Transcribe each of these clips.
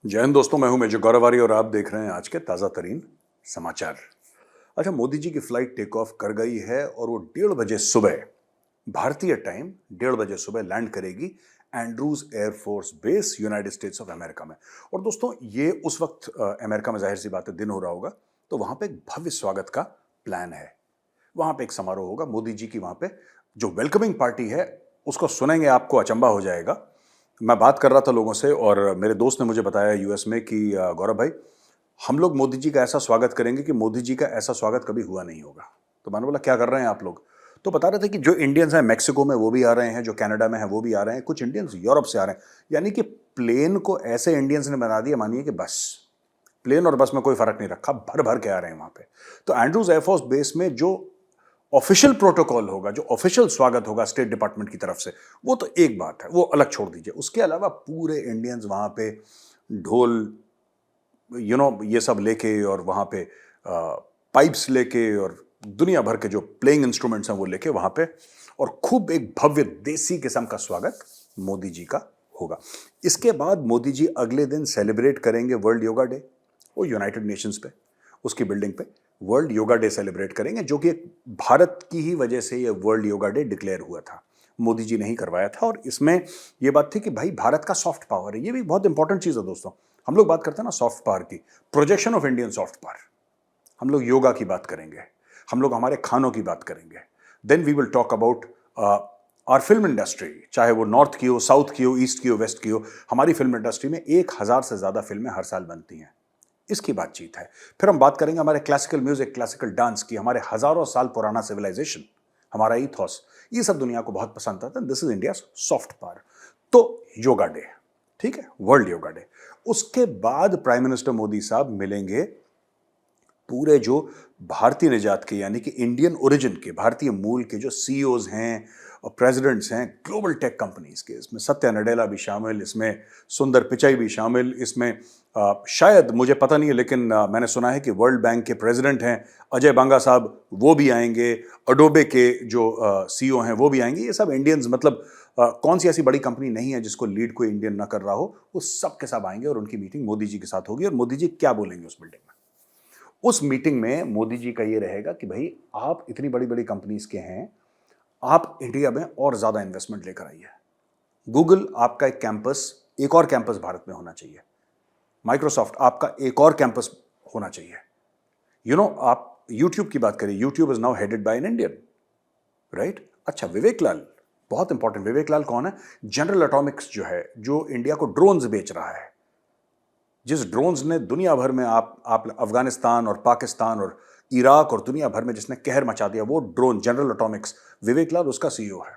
जय हिंद दोस्तों, मैं हूं मेजर गौरवारी और आप देख रहे हैं आज के ताज़ा तरीन समाचार। अच्छा, मोदी जी की फ्लाइट टेक ऑफ कर गई है और वो 1:30 बजे सुबह भारतीय टाइम 1:30 बजे सुबह लैंड करेगी Andrews air force base United states of America में। और दोस्तों, ये उस वक्त अमेरिका में जाहिर सी बात है दिन हो रहा होगा, तो वहां पे एक भव्य स्वागत का प्लान है। वहां पे एक समारोह होगा मोदी जी की, वहां पे जो वेलकमिंग पार्टी है उसको सुनेंगे, आपको अचंभा हो जाएगा। मैं बात कर रहा था लोगों से और मेरे दोस्त ने मुझे बताया यूएस में कि गौरव भाई, हम लोग मोदी जी का ऐसा स्वागत करेंगे कि मोदी जी का ऐसा स्वागत कभी हुआ नहीं होगा। तो मैंने बोला क्या कर रहे हैं आप लोग? तो बता रहे थे कि जो इंडियंस हैं मैक्सिको में वो भी आ रहे हैं, जो कनाडा में हैं वो भी आ रहे हैं, कुछ इंडियंस यूरोप से आ रहे हैं। यानी कि प्लेन को ऐसे इंडियंस ने बना दिया, मानिए कि बस प्लेन और बस में कोई फर्क नहीं रखा, भर भर के आ रहे हैं वहां पे। तो एंड्रूज एयरफोर्स बेस में जो ऑफिशियल प्रोटोकॉल होगा, जो ऑफिशियल स्वागत होगा स्टेट डिपार्टमेंट की तरफ से, वो तो एक बात है, वो अलग छोड़ दीजिए। उसके अलावा पूरे इंडियंस वहां पे ढोल ये सब लेके और वहां पे पाइप्स लेके और दुनिया भर के जो प्लेइंग इंस्ट्रूमेंट्स हैं वो लेके वहां पे, और खूब एक भव्य देसी किस्म का स्वागत मोदी जी का होगा। इसके बाद मोदी जी अगले दिन सेलिब्रेट करेंगे वर्ल्ड योगा डे। वो यूनाइटेड नेशंस पे, उसकी बिल्डिंग पे वर्ल्ड योगा डे सेलिब्रेट करेंगे, जो कि एक भारत की ही वजह से ये वर्ल्ड योगा डे डिक्लेयर हुआ था। मोदी जी ने ही करवाया था और इसमें यह बात थी कि भाई भारत का सॉफ्ट पावर है। ये भी बहुत इंपॉर्टेंट चीज है दोस्तों। हम लोग बात करते हैं ना सॉफ्ट पावर की, projection of Indian soft power. हम लोग योगा की बात करेंगे, हम लोग हमारे खानों की बात करेंगे। Then we will talk about our film industry, चाहे वो नॉर्थ की हो, साउथ की हो, ईस्ट की हो, वेस्ट की हो। हमारी फिल्म इंडस्ट्री में 1,000 से ज्यादा फिल्में हर साल बनती हैं। इसकी बातचीत है। फिर हम बात करेंगे हमारे क्लासिकल म्यूजिक, क्लासिकल डांस की, हमारे हजारों साल पुराना सिविलाइजेशन, हमारा ईथॉस, ये सब दुनिया को बहुत पसंद आता है। This is India soft power. तो योगा डे, ठीक है, वर्ल्ड योगा डे। उसके बाद प्राइम मिनिस्टर मोदी साहब मिलेंगे पूरे जो भारतीय निजात के, यानी कि इंडियन ओरिजिन के, भारतीय मूल के जो सीईओज हैं और प्रेसिडेंट्स हैं ग्लोबल टेक कंपनीज के। इसमें सत्या नडेला भी शामिल, इसमें सुंदर पिचाई भी शामिल, इसमें शायद मुझे पता नहीं है लेकिन मैंने सुना है कि वर्ल्ड बैंक के प्रेसिडेंट हैं अजय बांगा साहब, वो भी आएंगे। अडोबे के जो सीईओ हैं वो भी आएंगे। ये सब इंडियंस, मतलब कौन सी ऐसी बड़ी कंपनी नहीं है जिसको लीड कोई इंडियन ना कर रहा हो, वो सब के सब आएंगे और उनकी मीटिंग मोदी जी के साथ होगी। और मोदी जी क्या बोलेंगे उस मीटिंग में? उस मीटिंग में मोदी जी का ये रहेगा कि भाई आप इतनी बड़ी बड़ी कंपनीज के हैं, आप इंडिया में और ज्यादा इन्वेस्टमेंट लेकर आइए। गूगल आपका एक कैंपस, एक और कैंपस भारत में होना चाहिए। माइक्रोसॉफ्ट आपका एक और कैंपस होना चाहिए। आप यूट्यूब की बात करें, YouTube is now headed by an Indian, right? अच्छा, विवेक लाल, बहुत इंपॉर्टेंट। विवेक लाल कौन है? जनरल एटॉमिक्स जो है, जो इंडिया को ड्रोन्स बेच रहा है, जिस ड्रोन्स ने दुनिया भर में आप अफगानिस्तान और पाकिस्तान और इराक और दुनिया भर में जिसने कहर मचा दिया, वो ड्रोन जनरल एटॉमिक्स, विवेक लाल उसका सीईओ है।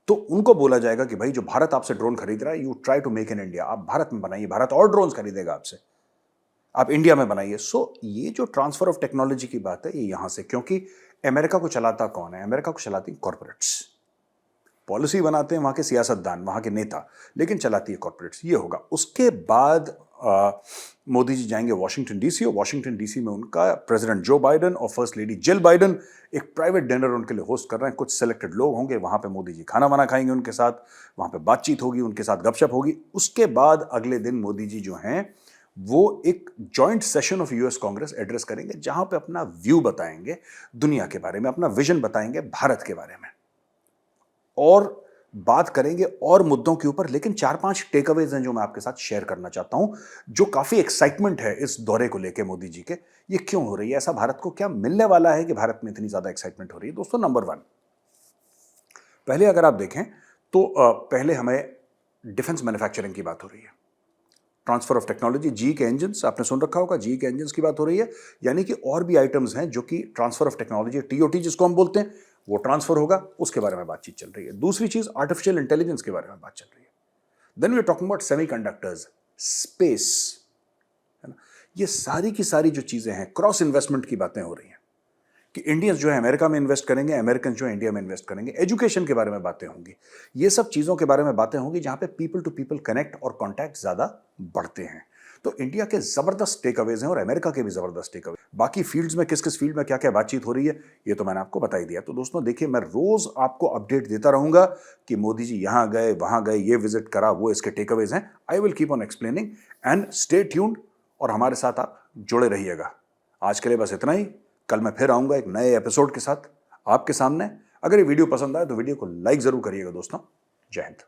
तो उनको बोला जाएगा कि भाई जो भारत आपसे ड्रोन खरीद रहा है, you try to make in India, आप भारत में बनाइए, भारत और ड्रोन खरीदेगा आपसे, आप इंडिया में बनाइए। सो ये जो ट्रांसफर ऑफ टेक्नोलॉजी की बात है, ये यहां से, क्योंकि अमेरिका को चलाता कौन है? अमेरिका को चलाती कॉर्पोरेट्स। पॉलिसी बनाते हैं वहां के सियासतदान, वहां के नेता, लेकिन चलाती है कॉर्पोरेट्स। ये होगा। उसके बाद मोदी जी जाएंगे वॉशिंगटन डीसी, और वॉशिंगटन डीसी में उनका प्रेसिडेंट जो बाइडेन और फर्स्ट लेडी जिल बाइडेन एक प्राइवेट डिनर उनके लिए होस्ट कर रहे हैं। कुछ सिलेक्टेड लोग होंगे वहां पे, मोदी जी खाना वाना खाएंगे उनके साथ, वहां पे बातचीत होगी, उनके साथ गपशप होगी। उसके बाद अगले दिन मोदी जी जो हैं वो एक joint session of US Congress address करेंगे, जहां पे अपना व्यू बताएंगे दुनिया के बारे में, अपना विजन बताएंगे भारत के बारे में, और बात करेंगे और मुद्दों के ऊपर। लेकिन 4-5 टेकअवेज हैं जो मैं आपके साथ शेयर करना चाहता हूं, जो काफी एक्साइटमेंट है इस दौरे को लेके मोदी जी के। ये क्यों हो रही है? ऐसा भारत को क्या मिलने वाला है कि भारत में इतनी ज्यादा एक्साइटमेंट हो रही है? दोस्तों, नंबर 1, पहले अगर आप देखें तो पहले हमें डिफेंस मैन्युफैक्चरिंग की बात हो रही है। ट्रांसफर ऑफ टेक्नोलॉजी, जी के इंजन आपने सुन रखा होगा, जी के इंजन की बात हो रही है। यानी कि और भी आइटम्स हैं जो कि ट्रांसफर ऑफ टेक्नोलॉजी, टीओटी जिसको हम बोलते हैं, वो ट्रांसफर होगा, उसके बारे में बातचीत चल रही है। दूसरी चीज आर्टिफिशियल इंटेलिजेंस के बारे में बात चल रही है। Then we are talking about semiconductors, space, है ना? ये सारी की सारी जो चीजें हैं, क्रॉस इन्वेस्टमेंट की बातें हो रही हैं कि इंडियंस जो है अमेरिका में इन्वेस्ट करेंगे, अमेरिकन जो है इंडिया में इन्वेस्ट करेंगे। एजुकेशन के बारे में बातें होंगी। ये सब चीजों के बारे में बातें होंगी जहां पे पीपल टू पीपल कनेक्ट और कॉन्टैक्ट ज्यादा बढ़ते हैं। तो इंडिया के जबरदस्त टेक अवेज हैं और अमेरिका के भी जबरदस्त टेक अवे। बाकी फील्ड्स में किस किस फील्ड में क्या क्या बातचीत हो रही है ये तो मैंने आपको बता ही दिया। तो दोस्तों देखिए, मैं रोज आपको अपडेट देता रहूंगा कि मोदी जी यहां गए, वहां गए, ये विजिट करा, वो इसके टेक अवेज हैं। I will keep on explaining and stay tuned, और हमारे साथ आप जुड़े रहिएगा। आज के लिए बस इतना ही। कल मैं फिर आऊंगा एक नए एपिसोड के साथ आपके सामने। अगर ये वीडियो पसंद आए तो वीडियो को लाइक जरूर करिएगा दोस्तों। जय हिंद।